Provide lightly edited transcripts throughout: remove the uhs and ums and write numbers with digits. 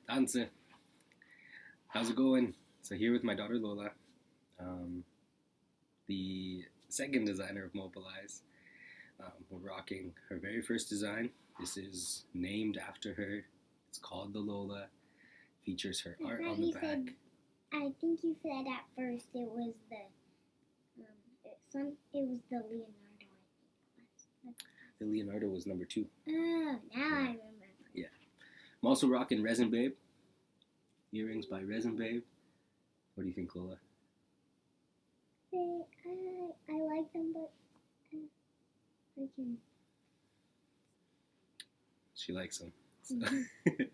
Danse. How's it going? So here with my daughter Lola, the second designer of Mobilize. We're rocking her very first design. This is named after her. It's called the Lola. Features her I art thought on the you back. said. I think you said at first it was the it was the Leonardo. I think. The Leonardo was number 2. Oh, now I remember. Yeah. I'm also rocking Resin Babe. Earrings by Resin Babe. What do you think, Lola? I like them, but I can. She likes them. Mhm.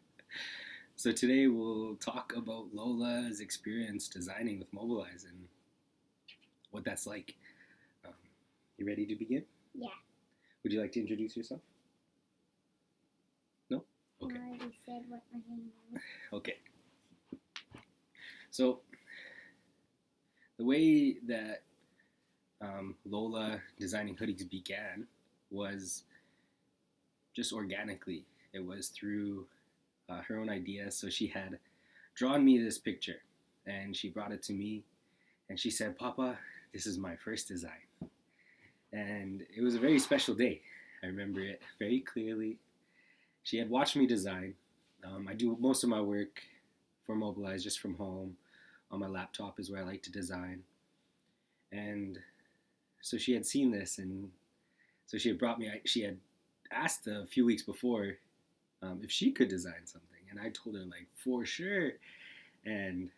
So today we'll talk about Lola's experience designing with Mobilize and what that's like. You ready to begin? Yeah. Would you like to introduce yourself? No? Okay. I already said what my name was. Okay. So the way that Lola designing hoodies began was just organically. It was through her own ideas. So she had drawn me this picture and she brought it to me and she said, "Papa, this is my first design." And it was a very special day. I remember it very clearly. She had watched me design. I do most of my work for Mobilize just from home. On my laptop is where I like to design. And so she had seen this, and so she had brought me. She had asked a few weeks before if she could design something, and I told her like for sure. And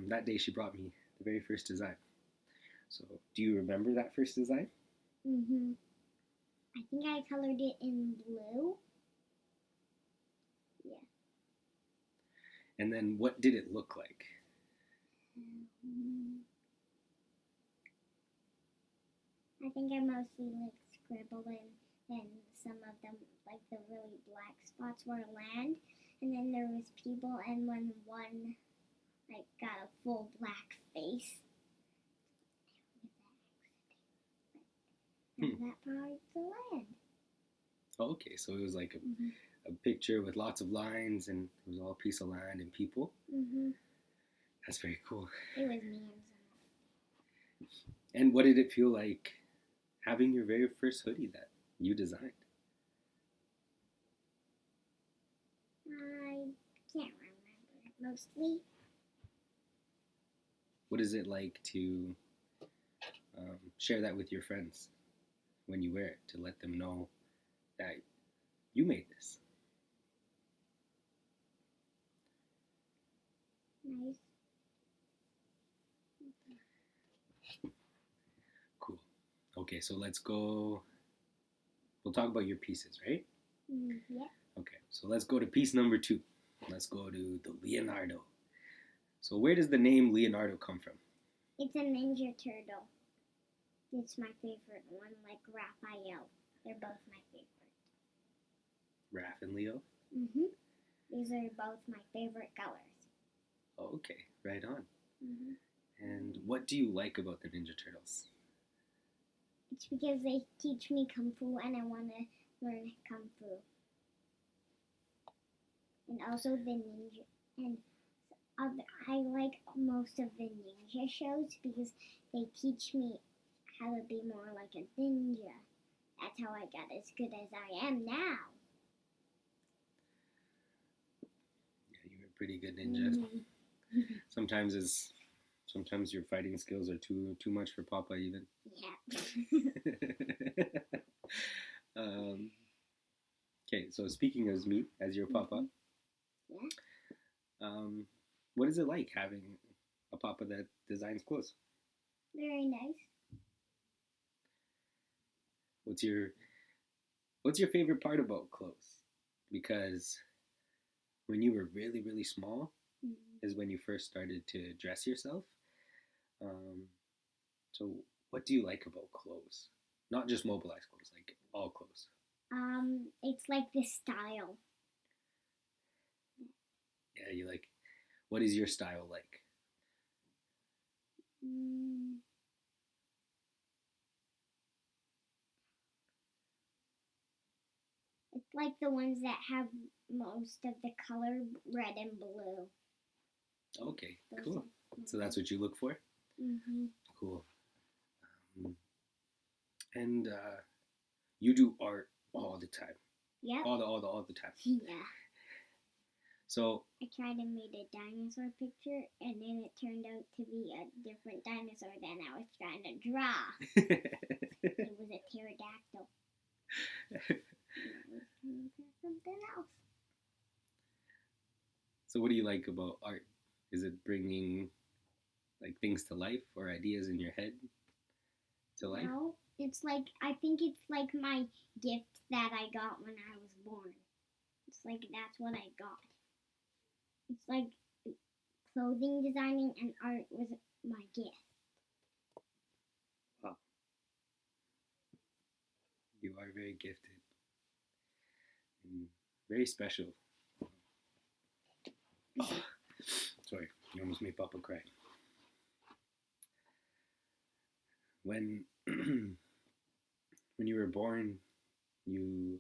that day she brought me the very first design. So, do you remember that first design? Mhm. I think I colored it in blue. Yeah. And then what did it look like? I think I mostly like scribbled and some of them, like the really black spots, were land, and then there was people, and when one like got a full black face. Now that part's the land. Oh, okay, so it was like Mhm. a picture with lots of lines, and it was all a piece of land and people. Mhm. That's very cool. It was me and someone. And what did it feel like having your very first hoodie that you designed? I can't remember mostly. What is it like to share that with your friends when you wear it, to let them know that you made this? Nice. Cool. Okay, so let's go. We'll talk about your pieces, right? Yeah. Okay, so let's go to piece number 2. Let's go to the Leonardo. So where does the name Leonardo come from? It's a Ninja Turtle. It's my favorite one, like Raphael. They're both my favorite. Raph and Leo? Mhm. These are both my favorite colors. Oh, okay, right on. Mhm. And what do you like about the Ninja Turtles? It's because they teach me Kung Fu and I want to learn Kung Fu. And also the ninja. And I like most of the ninja shows because they teach me how to be more like a ninja. That's how I got as good as I am now. Yeah, you're a pretty good ninja. Mm-hmm. Sometimes your fighting skills are too much for Papa even. Yeah. Okay, so speaking as me, as your Papa, Yeah. What is it like having a Papa that designs clothes? Very nice. What's your favorite part about clothes? Because when you were really, really small is when you first started to dress yourself. So what do you like about clothes? Not just mobilized clothes, like all clothes. It's like the style. Yeah, you like. What is your style like? It's like the ones that have most of the color, red and blue. Okay, cool. So that's what you look for? Mm-hmm. Cool. And you do art all the time. Yep. All the time. Yeah. So I tried and made a dinosaur picture, and then it turned out to be a different dinosaur than I was trying to draw. It was a pterodactyl. And I was trying to draw something else. So what do you like about art? Is it bringing like things to life or ideas in your head to life? No, it's like, I think it's like my gift that I got when I was born. It's like that's what I got. It's like clothing designing and art was my gift. Wow. You are very gifted and very special. Oh, sorry, you almost made Papa cry. When when you were born, you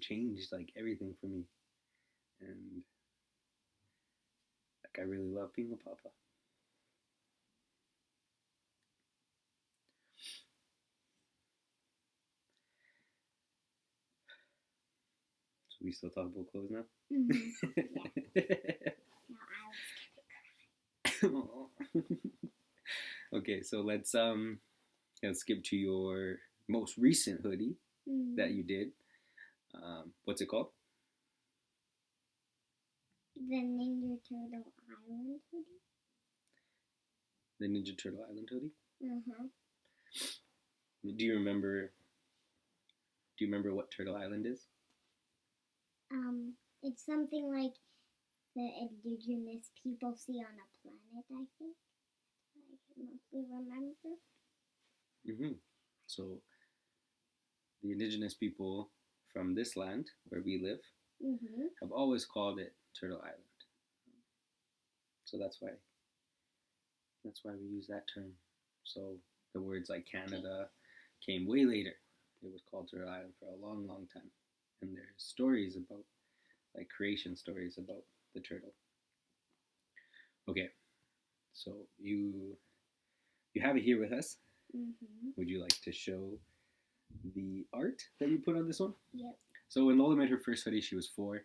changed like everything for me, and like I really love being a papa. So we still talk about clothes now? Mm-hmm. Yeah. Now I was gonna cry. Okay, so let's skip to your most recent hoodie that you did. What's it called? The Ninja Turtle Island hoodie. The Ninja Turtle Island hoodie. Uh-huh. Do you remember what Turtle Island is? It's something like the indigenous people see on a planet, I think. I can mostly remember. Mm-hmm. So the indigenous people from this land where we live have always called it Turtle Island. So that's why we use that term. So the words like Canada came way later. It was called Turtle Island for a long, long time. And there's stories about, like creation stories about the turtle. Okay, so you have it here with us. Would you like to show the art that you put on this one? Yep. So when Lola made her first hoodie, she was 4.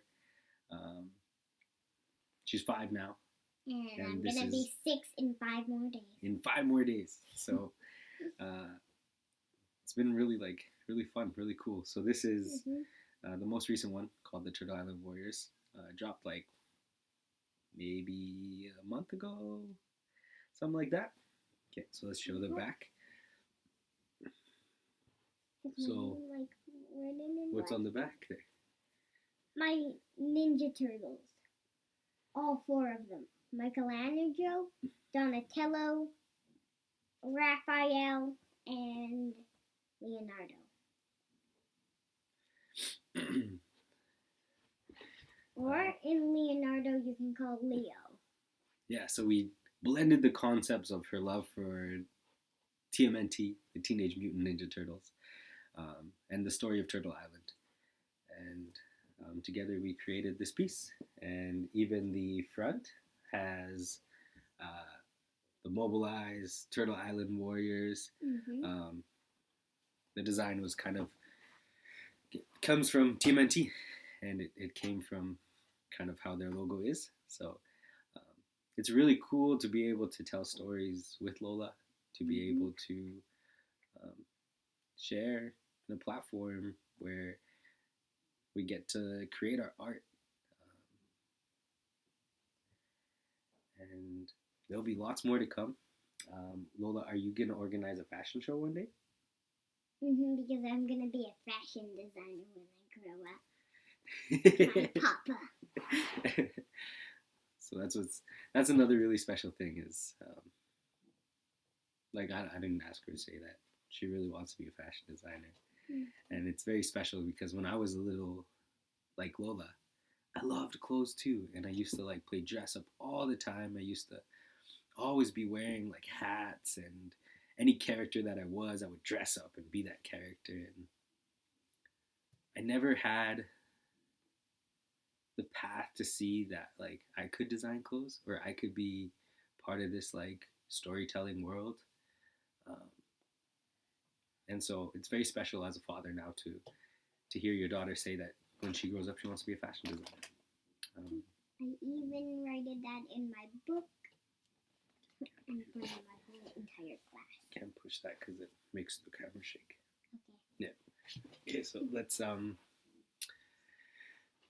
She's 5 now. And I'm going to be 6 in 5 more days. In 5 more days. So it's been really fun, really cool. So this is the most recent one called the Turtle Island Warriors. Dropped like maybe a month ago, something like that. Okay, so let's show the back. So what's on the back there? My Ninja Turtles. All 4 of them. Michelangelo, Donatello, Raphael, and Leonardo. Or in Leonardo, you can call Leo. Yeah, so we blended the concepts of her love for TMNT, the Teenage Mutant Ninja Turtles, and the story of Turtle Island. And together we created this piece. And even the front has the mobilized Turtle Island Warriors. The design was comes from TMNT, and it came from kind of how their logo is. So it's really cool to be able to tell stories with Lola, to be able to share in a platform where we get to create our art. And there'll be lots more to come. Lola, are you going to organize a fashion show one day? Because I'm going to be a fashion designer when I grow up. My papa. So that's another really special thing is, like I didn't ask her to say that. She really wants to be a fashion designer. And it's very special because when I was a little like Lola, I loved clothes too. And I used to like play dress up all the time. I used to always be wearing like hats, and any character that I would dress up and be that character. And I never had the path to see that like I could design clothes or I could be part of this like storytelling world. Um, and so it's very special as a father now to hear your daughter say that when she grows up she wants to be a fashion designer. I even write that in my book in front of my whole entire class. Can't push that because it makes the camera shake. Okay. Yeah. Okay, so let's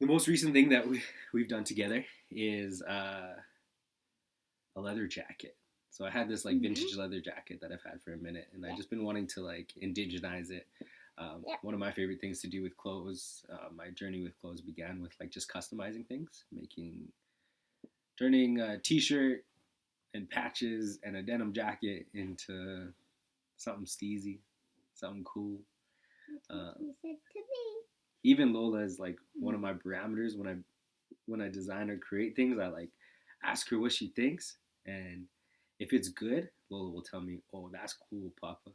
the most recent thing that we've done together is a leather jacket. So I had this like vintage leather jacket that I've had for a minute, and I've just been wanting to like indigenize it. One of my favorite things to do with clothes, my journey with clothes began with like just customizing things, turning a t-shirt and patches and a denim jacket into something steezy, something cool. That's what you said to me. Even Lola is like one of my parameters when I design or create things. I like ask her what she thinks, and if it's good, Lola will tell me, "Oh, that's cool, Papa."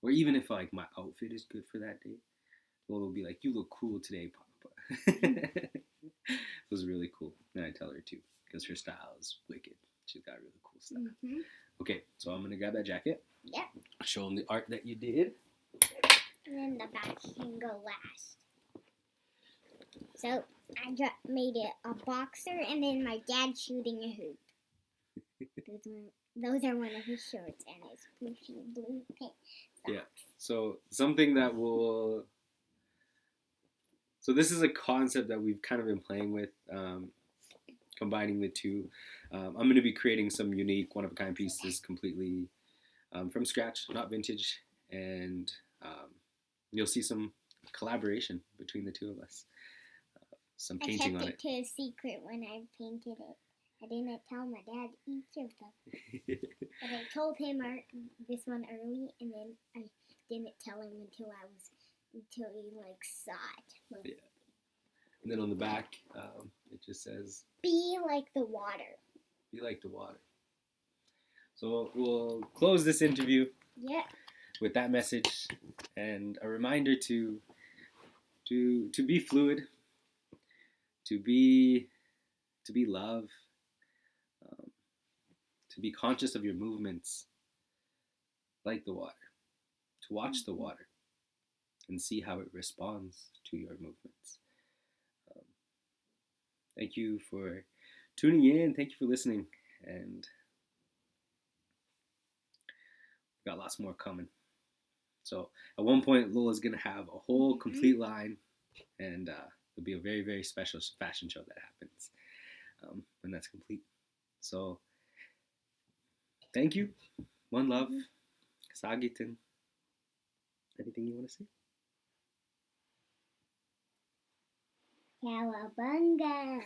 Or even if like my outfit is good for that day, Lola will be like, "You look cool today, Papa." It was really cool, and I tell her too because her style is wicked. She's got really cool style. Mm-hmm. Okay, so I'm gonna grab that jacket. Yep. Show them the art that you did. And then the back can go last. So I made it a boxer and then my dad shooting a hoop. Those are one of his shorts and his bushy blue pants. Yeah. So something that will. So this is a concept that we've kind of been playing with, combining the two. I'm going to be creating some unique, one-of-a-kind pieces completely from scratch, not vintage, and you'll see some collaboration between the two of us. Some painting on it. I kept it to a secret when I painted it. I didn't tell my dad each of them. But I told him this one early, and then I didn't tell him until he like saw it. Yeah. And then on the back, it just says, "Be like the water." Be like the water. So we'll close this interview. Yeah. With that message and a reminder to be fluid, to be love, to be conscious of your movements like the water, to watch the water and see how it responds to your movements. Thank you for tuning in. Thank you for listening. And we've got lots more coming. So at one point, Lola's going to have a whole complete line, and there'll be a very, very special fashion show that happens when that's complete. So thank you. One love. Sagitin. Anything you want to say? Cowabunga.